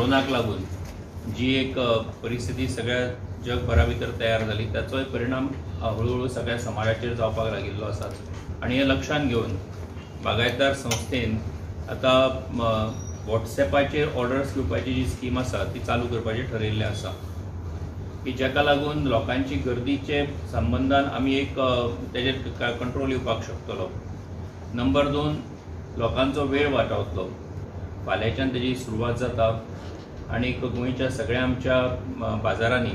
कोरोनाक लागून जी एक परिस्थिती सगळ्या जगभरा भितर तयार जाली ताचो एक परिणाम हळूहळू सगळ्या समाजाचेर जावपाक लागिल्लो आसा आणि हे लक्षात घेवन बागायतदार संस्थेन आता व्हॉट्सएपाचेर ऑर्डर्स घेवपाची जी स्कीम आसा ती चालू करपाचें ठरयिल्लें आसा की जाका लागून लोकांची गर्दीचे संबंधान आमी एक तेजेर कंट्रोल येवपाक शकतलो। नंबर 2 लोकांचो वेळ वाटावतलो। फाल्यांच्यान तेजी सुरवात जाता आणि गोंयच्या सगळ्या आमच्या बाजारांनी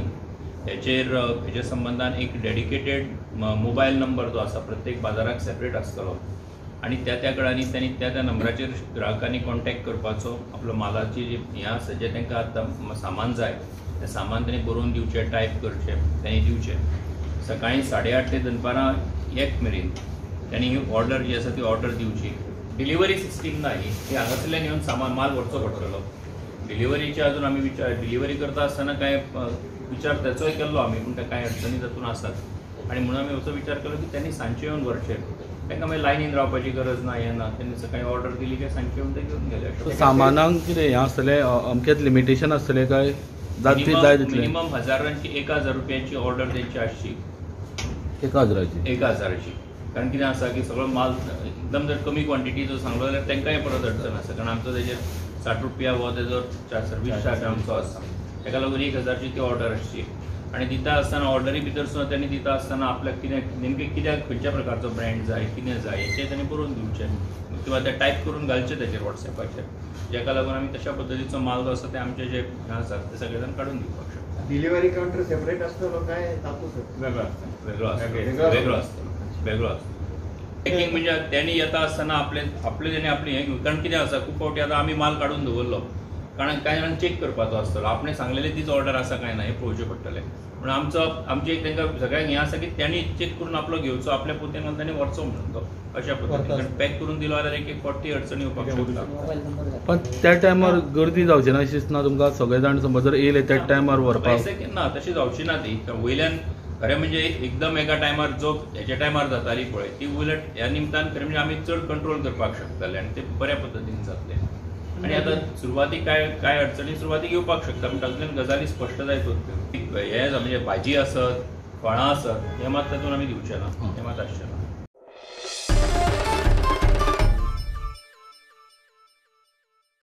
हेचे संबंधान एक डेडिकेटेड मोबायल नंबर जो आसा प्रत्येक बाजाराक सेपरेट आसतलो आणि त्या कळांनी त्यांनी त्या नंबराचेर ग्राहकांनी कॉन्टॅक्ट करपाचो। आपलो मालाची जी हें आसा जें तांकां आतां सामान जाय तें सामान तेणी बरोवन दिवचें, टायप करचें, तेणी दिवचें। सकाळीं 8:30 ते दनपारां 1 मेरेन त्यांनी ही ऑर्डर जी आसा ती ऑर्डर दिवची। डिलिव्हरी सिस्टीम ना ही हांगासरल्यान येवन सामान माल व्हरचो पडटलो। डिलिव्हरीचे अजून आमी डिलिव्हरी करता आसतना काय विचार त्याचोय केल्लो आमी, पूण कांय अडचणी तातूंत आसात आणि म्हणून आमी असो विचार केलो की त्यांनी सांजचे येवन व्हरचें। तांकां मागीर लायनीन रावपाची गरज ना, हें ना, तेणी सकाळीं ऑर्डर दिली की सांजचे येवन ते घेवन गेले। सामानांक कितें हें आसतलें, अमकेंच लिमिटेशन आसतलें काय जाय तितलें? मिनिमम 1000 रुपयांची ऑर्डर तेंची आसची। 1000ची कारण कितें आसा की सगळो माल एकदम जर कमी क्वॉन्टिटीचो सांगलो जाल्यार तांकांय परत अडचण आसा, कारण आमचो तेजेर 60 रुपया हो तेजो सर्वीस चार्ज आमचो आसा। ताका लागून 1000ची ती ऑर्डर आसची आणि दिता आसतना ऑर्डरी भितर सुद्दां त्यांनी दिता आसतना आपल्याक कितें नेमकें कित्याक खंयच्या प्रकारचो ब्रँड जाय, कितें जाय हेचें तेणी बरोवन दिवचें किंवा ते टायप करून घालचें तेजेर व्हॉट्सएपाचेर, जाका लागून आमी तशा पद्दतीचो माल जो आसा ते आमचे जे आसात ते सगळे जाण काडून दिवपाक शकता। डिलिव्हरी काउंटर सेपरेट आसतलो काय तातूंत वेगळो आसता। पॅकिंग म्हणजे त्यांनी येता आसतना आपले त्यांनी आपली हें घेवन, कारण कितें आसा खूब फावटी आतां आमी माल काडून दवरलो कारण कांय जाणांक चेक करपाचो आसतलो, आपणें सांगलेलें तीच ऑर्डर आसा काय ना हें पळोवचें पडटलें। पूण आमची एक तांकां सगळ्यांक हें आसा की त्यांनी चेक करून आपलो घेवचो, आपल्या पोतेन घालून त्यांनी व्हरचो म्हणून तो अशा पद्दतीन पॅक करून दिलो जाल्यार एक फावटी अडचणी येवपाक शकता। पण त्या टायमार गर्दी जावची ना अशी दिसना तुमकां? सगळे जाण समज जर येयले त्या टायमार व्हरपाक ना तशी जावची ना ती वयल्यान खरें म्हणजे एकदम एका टायमार जो हेच्या टायमार जाताली पळय ती उलट ह्या निमतान खरें म्हणजे आमी चड कंट्रोल करपाक शकताले आणि ते बऱ्या पद्दतीन जातले। आणि आता सुरवातीक काय अडचणी सुरवातीक येवपाक शकता, पूण तातूंतल्यान गजाली स्पश्ट जायत हे म्हणजे भाजी आसत, फळां आसत, हें मात तातूंत आमी दिवचे ना, हें मात आसचें ना।